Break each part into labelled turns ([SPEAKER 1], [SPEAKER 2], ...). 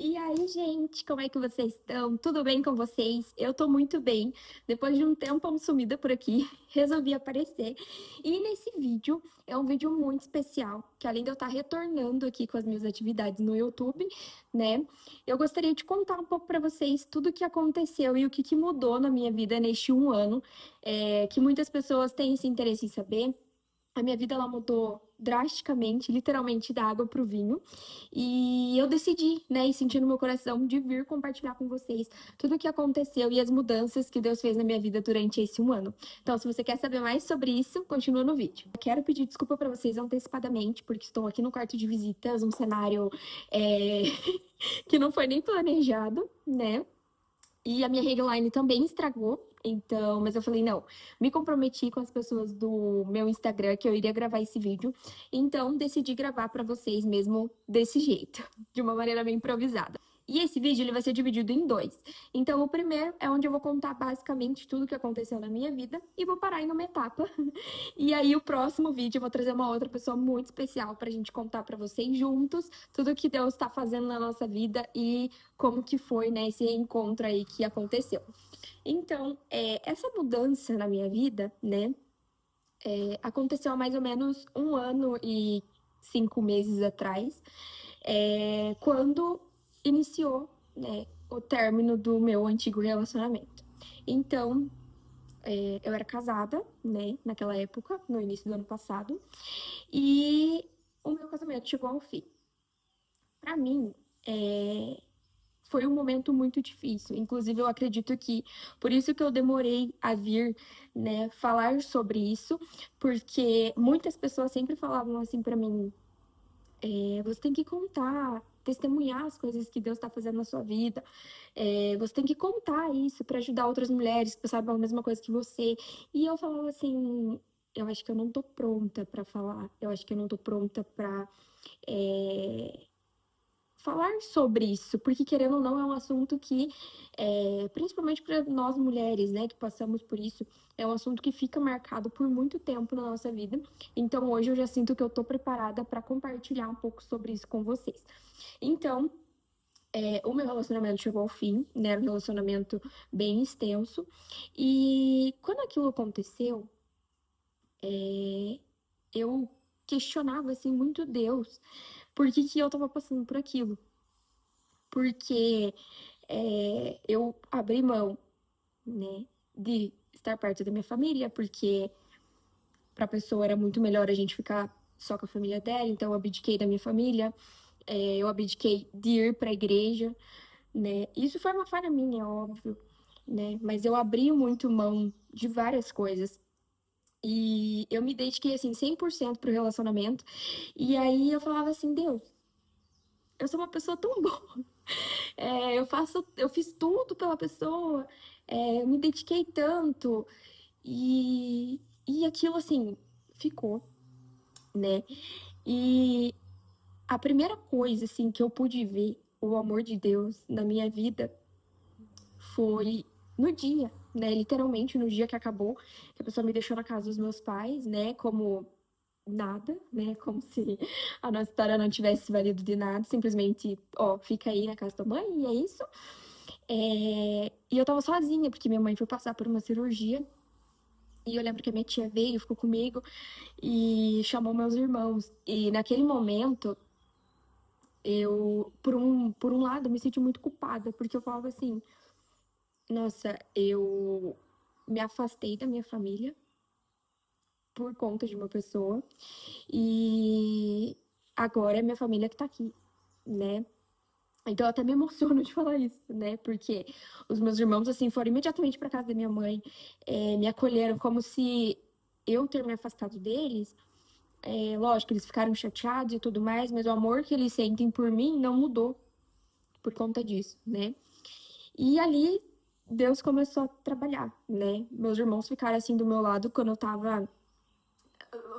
[SPEAKER 1] E aí, gente, como é que vocês estão? Tudo bem com vocês? Eu tô muito bem. Depois de um tempo sumida por aqui, resolvi aparecer. E nesse vídeo, é um vídeo muito especial, que além de eu estar retornando aqui com as minhas atividades no YouTube, né, eu gostaria de contar um pouco para vocês tudo o que aconteceu e o que mudou na minha vida neste um ano, que muitas pessoas têm esse interesse em saber. A minha vida ela mudou drasticamente, literalmente da água para o vinho. E eu decidi, né, e senti no meu coração de vir compartilhar com vocês tudo o que aconteceu e as mudanças que Deus fez na minha vida durante esse um ano. Então, se você quer saber mais sobre isso, continua no vídeo. Quero pedir desculpa para vocês antecipadamente, porque estou aqui no quarto de visitas, um cenário é, que não foi nem planejado, né? E a minha headline também estragou. Então, mas eu falei, não, me comprometi com as pessoas do meu Instagram que eu iria gravar esse vídeo. Então, decidi gravar para vocês mesmo desse jeito, de uma maneira bem improvisada. E esse vídeo ele vai ser dividido em dois. Então, o primeiro é onde eu vou contar basicamente tudo o que aconteceu na minha vida e vou parar em uma etapa. E aí, o próximo vídeo eu vou trazer uma outra pessoa muito especial para a gente contar para vocês juntos tudo o que Deus está fazendo na nossa vida e como que foi, né, esse reencontro aí que aconteceu. Então, essa mudança na minha vida, né, aconteceu há mais ou menos um ano e 5 meses atrás, quando iniciou, né, o término do meu antigo relacionamento. Então, eu era casada, né, naquela época, no início do ano passado, e o meu casamento chegou ao fim. Para mim, foi um momento muito difícil. Inclusive, eu acredito que por isso que eu demorei a vir, né, falar sobre isso, porque muitas pessoas sempre falavam assim para mim: você tem que contar, testemunhar as coisas que Deus está fazendo na sua vida. Você tem que contar isso para ajudar outras mulheres que passaram pela mesma coisa que você. E eu falava assim: eu acho que eu não tô pronta para falar. Eu acho que eu não tô pronta para falar sobre isso, porque querendo ou não é um assunto que, principalmente para nós mulheres, né, que passamos por isso, é um assunto que fica marcado por muito tempo na nossa vida. Então hoje eu já sinto que eu tô preparada para compartilhar um pouco sobre isso com vocês. Então, o meu relacionamento chegou ao fim, né, era um relacionamento bem extenso, e quando aquilo aconteceu, eu questionava, assim, muito Deus, por que eu tava passando por aquilo. Porque eu abri mão, né, de estar perto da minha família, porque para a pessoa era muito melhor a gente ficar só com a família dela, então eu abdiquei da minha família, eu abdiquei de ir para a igreja, né? Isso foi uma falha minha, óbvio, né? Mas eu abri muito mão de várias coisas. E eu me dediquei, assim, 100% pro relacionamento. E aí eu falava assim: Deus, eu sou uma pessoa tão boa. Eu fiz tudo pela pessoa, eu me dediquei tanto, e aquilo assim ficou, né? E a primeira coisa assim que eu pude ver o amor de Deus na minha vida foi no dia, né? Literalmente no dia que acabou, que a pessoa me deixou na casa dos meus pais, né? Como nada, né? Como se a nossa história não tivesse valido de nada, simplesmente, ó, fica aí na casa da mãe e é isso. E eu tava sozinha, porque minha mãe foi passar por uma cirurgia. E eu lembro que a minha tia veio, ficou comigo e chamou meus irmãos. E naquele momento, por um lado, me senti muito culpada, porque eu falava assim: nossa, eu me afastei da minha família por conta de uma pessoa, e agora é minha família que tá aqui, né? Então eu até me emociono de falar isso, né? Porque os meus irmãos, assim, foram imediatamente para casa da minha mãe, me acolheram como se eu ter me afastado deles, lógico, eles ficaram chateados e tudo mais, mas o amor que eles sentem por mim não mudou por conta disso, né? E ali Deus começou a trabalhar, né? Meus irmãos ficaram assim do meu lado quando eu tava,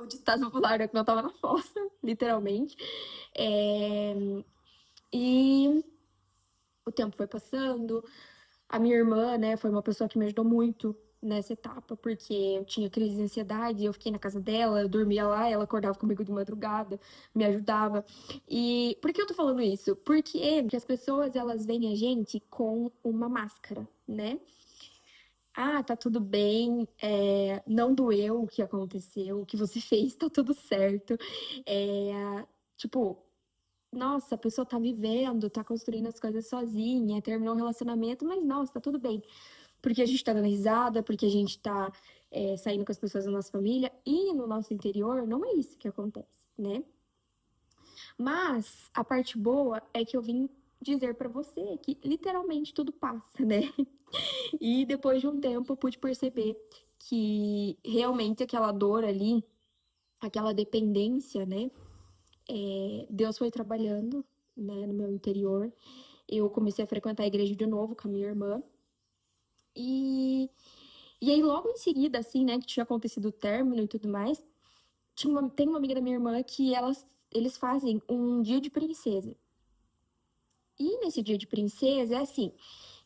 [SPEAKER 1] o ditado popular, né? Quando eu tava na fossa, literalmente. É, E o tempo foi passando. A minha irmã, né, foi uma pessoa que me ajudou muito nessa etapa, porque eu tinha crise de ansiedade, eu fiquei na casa dela, eu dormia lá, ela acordava comigo de madrugada, me ajudava. E por que eu tô falando isso? Porque as pessoas, elas veem a gente com uma máscara, né? Ah, tá tudo bem, não doeu o que aconteceu, o que você fez, tá tudo certo. Tipo, nossa, a pessoa tá vivendo, tá construindo as coisas sozinha, terminou um relacionamento, mas nossa, tá tudo bem. Porque a gente tá dando risada, porque a gente tá saindo com as pessoas da nossa família, e no nosso interior não é isso que acontece, né? Mas a parte boa é que eu vim dizer pra você que literalmente tudo passa, né? E depois de um tempo eu pude perceber que realmente aquela dor ali, aquela dependência, né? Deus foi trabalhando, né, no meu interior. Eu comecei a frequentar a igreja de novo com a minha irmã. E, e aí, logo em seguida, assim, né, que tinha acontecido o término e tudo mais, tem uma amiga da minha irmã que eles fazem um dia de princesa. E nesse dia de princesa é assim: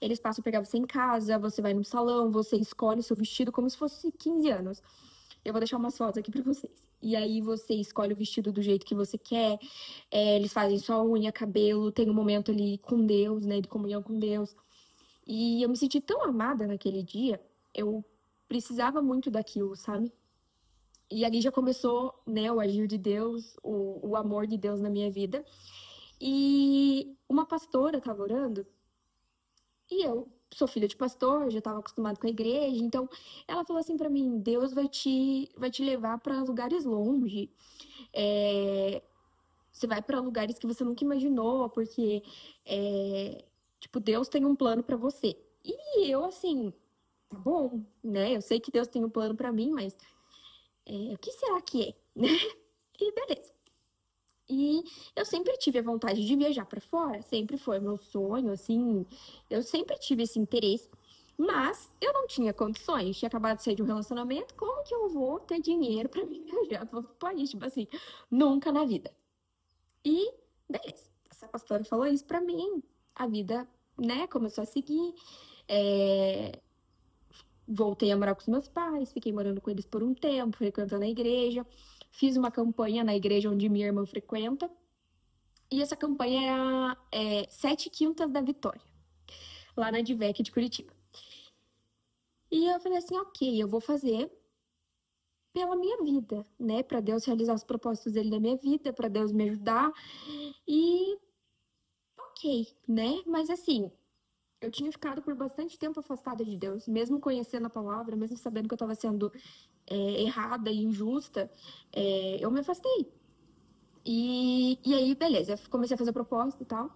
[SPEAKER 1] eles passam a pegar você em casa, você vai no salão, você escolhe o seu vestido como se fosse 15 anos. Eu vou deixar umas fotos aqui pra vocês. E aí você escolhe o vestido do jeito que você quer. Eles fazem sua unha, cabelo, tem um momento ali com Deus, né, de comunhão com Deus. E eu me senti tão amada naquele dia, eu precisava muito daquilo, sabe? E ali já começou, né, o agir de Deus, o amor de Deus na minha vida. E uma pastora estava orando, e eu sou filha de pastor, já estava acostumada com a igreja, então ela falou assim para mim: Deus vai te levar para lugares longe, é, você vai para lugares que você nunca imaginou, porque é, tipo, Deus tem um plano para você. E eu assim, tá bom, né? Eu sei que Deus tem um plano para mim, mas o que será que é, né? E beleza. E eu sempre tive a vontade de viajar para fora, sempre foi meu sonho, assim, eu sempre tive esse interesse, mas eu não tinha condições, tinha acabado de sair de um relacionamento, como que eu vou ter dinheiro para me viajar para outro país? Tipo assim, nunca na vida. E beleza, essa pastora falou isso para mim, a vida, né, começou a seguir, é, voltei a morar com os meus pais, fiquei morando com eles por um tempo, frequentando a igreja, fiz uma campanha na igreja onde minha irmã frequenta. E essa campanha era Sete Quintas da Vitória, lá na Divec de Curitiba. E eu falei assim, ok, eu vou fazer pela minha vida, né? Para Deus realizar os propósitos dele na minha vida, para Deus me ajudar. E ok, né? Mas assim, eu tinha ficado por bastante tempo afastada de Deus, mesmo conhecendo a palavra, mesmo sabendo que eu estava sendo errada e injusta, eu me afastei. E aí, beleza, eu comecei a fazer propósito e tal.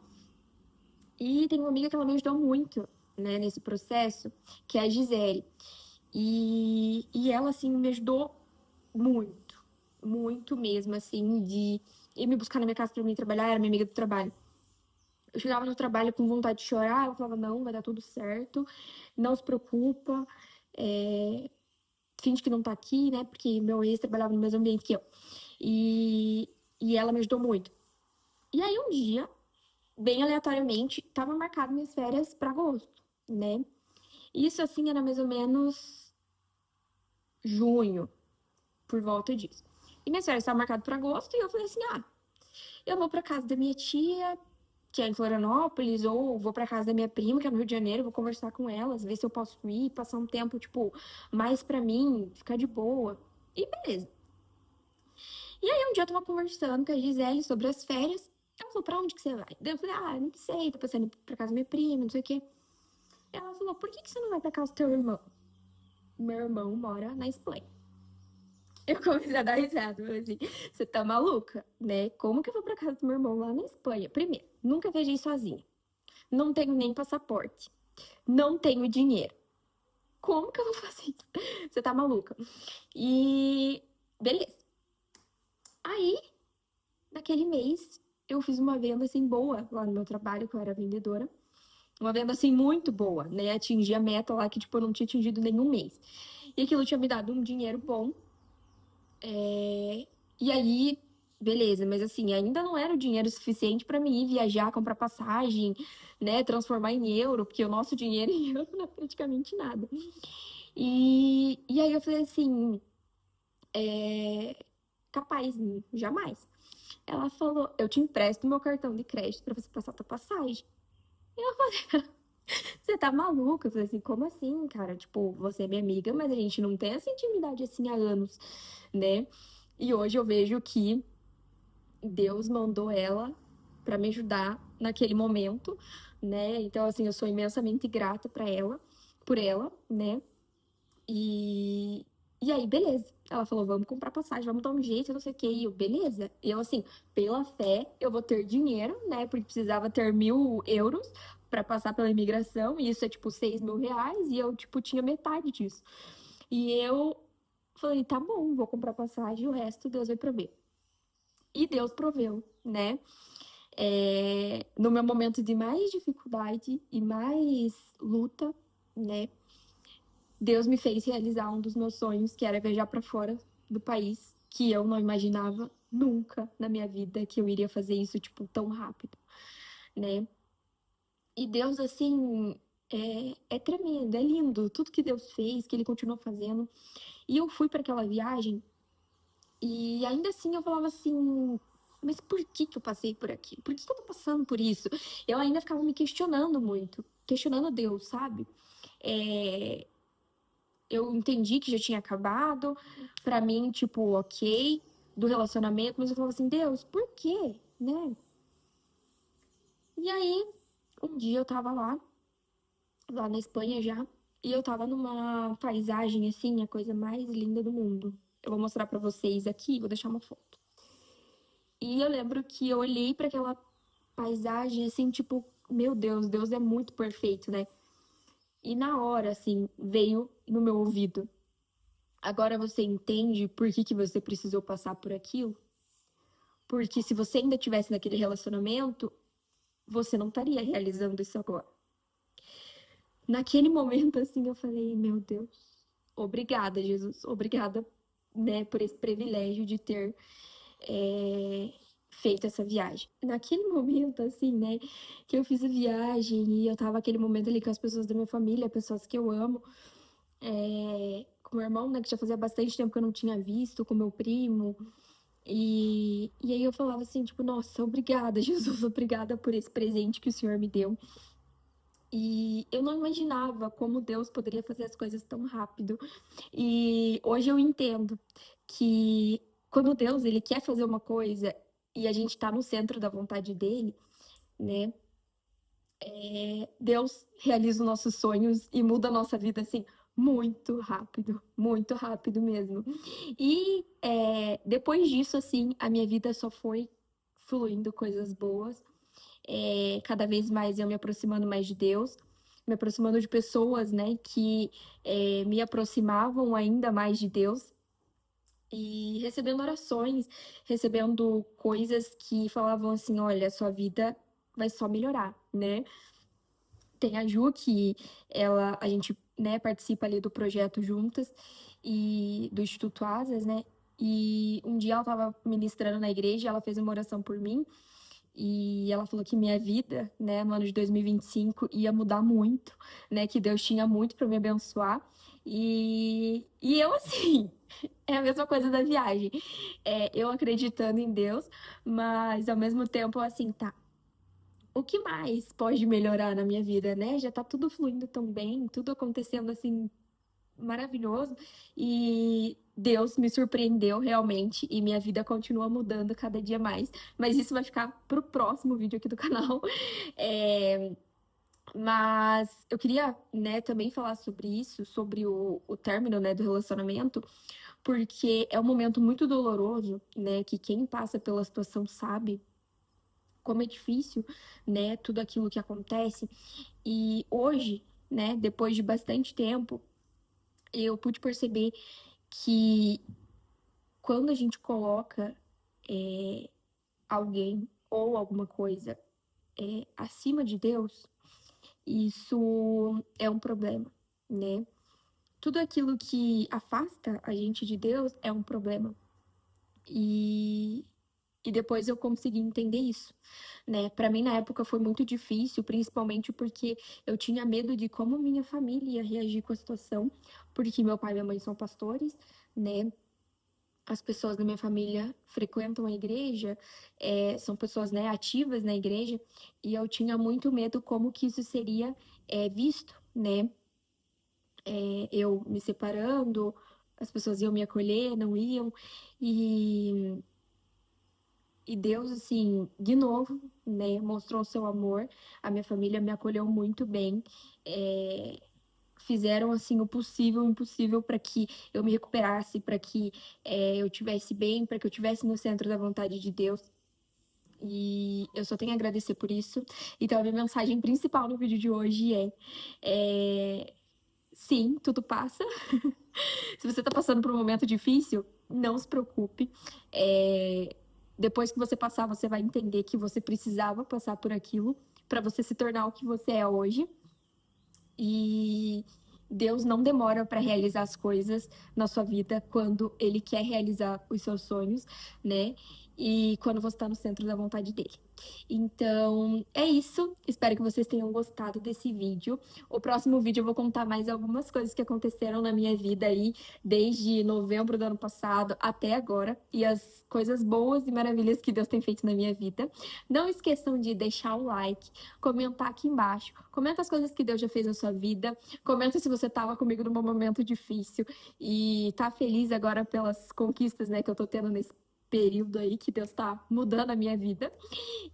[SPEAKER 1] E tem uma amiga que ela me ajudou muito, né, nesse processo, que é a Gisele. E ela, assim, me ajudou muito, muito mesmo, assim, de ir me buscar na minha casa pra mim trabalhar, era minha amiga do trabalho. Eu chegava no trabalho com vontade de chorar, ela falava, não, vai dar tudo certo, não se preocupa, finge que não tá aqui, né, porque meu ex trabalhava no mesmo ambiente que eu. E, e ela me ajudou muito. E aí um dia, bem aleatoriamente, tava marcado minhas férias pra agosto, né? Isso assim era mais ou menos junho, por volta disso. E minhas férias estavam marcadas para agosto e eu falei assim: ah, eu vou para casa da minha tia, que é em Florianópolis, ou vou para casa da minha prima, que é no Rio de Janeiro, vou conversar com elas, ver se eu posso ir, passar um tempo, tipo, mais para mim, ficar de boa. E beleza. E aí um dia eu tava conversando com a Gisele sobre as férias. Ela falou: pra onde que você vai? Daí eu falei: ah, não sei, tô pensando em ir pra casa da minha prima, não sei o quê. Ela falou: por que que você não vai pra casa do teu irmão? Meu irmão mora na Espanha. Eu comecei a dar risada, falei assim, você tá maluca, né? Como que eu vou pra casa do meu irmão lá na Espanha? Primeiro, nunca viajei sozinha. Não tenho nem passaporte. Não tenho dinheiro. Como que eu vou fazer isso? Você tá maluca? E beleza. Aí, naquele mês, eu fiz uma venda assim boa lá no meu trabalho, que eu era vendedora. Uma venda assim muito boa, né? Atingi a meta lá que tipo eu não tinha atingido nenhum mês. E aquilo tinha me dado um dinheiro bom. E aí, beleza, mas assim, ainda não era o dinheiro suficiente para mim ir viajar, comprar passagem, né, transformar em euro, porque o nosso dinheiro em euro não é praticamente nada. E aí eu falei assim, capaz, jamais. Ela falou, eu te empresto meu cartão de crédito pra você passar tua passagem. Você tá maluca? Eu falei assim, como assim, cara? Tipo, você é minha amiga, mas a gente não tem essa intimidade assim há anos, né? E hoje eu vejo que Deus mandou ela pra me ajudar naquele momento, né? Então, assim, eu sou imensamente grata pra ela, por ela, né? E, e aí, beleza. Ela falou, vamos comprar passagem, vamos dar um jeito, não sei o quê. E eu, beleza. Eu, assim, pela fé, eu vou ter dinheiro, né? Porque precisava ter 1.000 euros pra passar pela imigração. E isso é, tipo, 6.000 reais. E eu, tipo, tinha metade disso. E eu falei, tá bom, vou comprar passagem. O resto Deus vai prover. E Deus proveu, né? No meu momento de mais dificuldade e mais luta, né? Deus me fez realizar um dos meus sonhos, que era viajar para fora do país, que eu não imaginava nunca na minha vida que eu iria fazer isso, tipo, tão rápido, né? E Deus, assim, é tremendo, é lindo, tudo que Deus fez, que Ele continua fazendo. E eu fui para aquela viagem e ainda assim eu falava assim, mas por que que eu passei por aqui? Por que que eu tô passando por isso? Eu ainda ficava me questionando muito, questionando Deus, sabe? É, eu entendi que já tinha acabado, pra mim, tipo, ok, do relacionamento, mas eu falava assim, Deus, por quê? Né? E aí, um dia eu tava lá na Espanha já, e eu tava numa paisagem assim, a coisa mais linda do mundo. Eu vou mostrar pra vocês aqui, vou deixar uma foto. E eu lembro que eu olhei pra aquela paisagem assim, tipo, meu Deus, Deus é muito perfeito, né? E na hora, assim, veio no meu ouvido. Agora você entende por que que você precisou passar por aquilo? Porque se você ainda tivesse naquele relacionamento, você não estaria realizando isso agora. Naquele momento, assim, eu falei, meu Deus, obrigada, Jesus, obrigada, né, por esse privilégio de ter feito essa viagem. Naquele momento, assim, né, que eu fiz a viagem e eu tava aquele momento ali com as pessoas da minha família, pessoas que eu amo, com meu irmão, né, que já fazia bastante tempo que eu não tinha visto, com meu primo. E aí eu falava assim, tipo, nossa, obrigada, Jesus, obrigada por esse presente que o Senhor me deu. E eu não imaginava como Deus poderia fazer as coisas tão rápido. E hoje eu entendo que quando Deus ele quer fazer uma coisa e a gente tá no centro da vontade dele, né? Deus realiza os nossos sonhos e muda a nossa vida assim muito rápido mesmo. E depois disso, assim, a minha vida só foi fluindo coisas boas. Cada vez mais eu me aproximando mais de Deus, me aproximando de pessoas, né, que me aproximavam ainda mais de Deus. E recebendo orações, recebendo coisas que falavam assim: olha, sua vida vai só melhorar, né? Tem a Ju, que a gente, né, participa ali do projeto juntas e do Instituto Asas, né? E um dia ela estava ministrando na igreja, ela fez uma oração por mim e ela falou que minha vida, né, no ano de 2025 ia mudar muito, né? Que Deus tinha muito para me abençoar. E eu, assim, é a mesma coisa da viagem. Eu acreditando em Deus, mas ao mesmo tempo, assim, tá, o que mais pode melhorar na minha vida, né? Já tá tudo fluindo tão bem, tudo acontecendo assim maravilhoso e Deus me surpreendeu realmente e minha vida continua mudando cada dia mais. Mas isso vai ficar pro próximo vídeo aqui do canal. É, mas eu queria, né, também falar sobre isso, sobre o término, né, do relacionamento, porque é um momento muito doloroso, né, que quem passa pela situação sabe como é difícil, né, tudo aquilo que acontece. E hoje, né, depois de bastante tempo, eu pude perceber que quando a gente coloca alguém ou alguma coisa acima de Deus, isso é um problema, né? Tudo aquilo que afasta a gente de Deus é um problema. E E depois eu consegui entender isso, né? Para mim, na época, foi muito difícil, principalmente porque eu tinha medo de como minha família ia reagir com a situação, porque meu pai e minha mãe são pastores, né? As pessoas da minha família frequentam a igreja, são pessoas, né, ativas na igreja, e eu tinha muito medo como que isso seria, visto, né? Eu me separando, as pessoas iam me acolher, não iam, e Deus, assim, de novo, né, mostrou o seu amor. A minha família me acolheu muito bem. é, Fizeram, assim, o possível, o impossível para que eu me recuperasse, para que eu tivesse bem, para que eu tivesse no centro da vontade de Deus. E eu só tenho a agradecer por isso. Então, a minha mensagem principal no vídeo de hoje é sim, tudo passa. Se você está passando por um momento difícil, não se preocupe. É, Depois que você passar, você vai entender que você precisava passar por aquilo para você se tornar o que você é hoje. E Deus não demora para realizar as coisas na sua vida quando Ele quer realizar os seus sonhos, né? E quando você está no centro da vontade dele. Então, é isso. Espero que vocês tenham gostado desse vídeo. O próximo vídeo eu vou contar mais algumas coisas que aconteceram na minha vida aí, desde novembro do ano passado até agora, e as coisas boas e maravilhas que Deus tem feito na minha vida. Não esqueçam de deixar o like, comentar aqui embaixo. Comenta as coisas que Deus já fez na sua vida. Comenta se você estava comigo num momento difícil e tá feliz agora pelas conquistas, né, que eu tô tendo nesse período aí que Deus tá mudando a minha vida.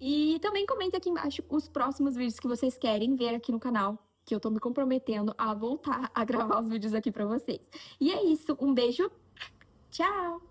[SPEAKER 1] E também comenta aqui embaixo os próximos vídeos que vocês querem ver aqui no canal, que eu tô me comprometendo a voltar a gravar os vídeos aqui pra vocês. E é isso, um beijo, tchau!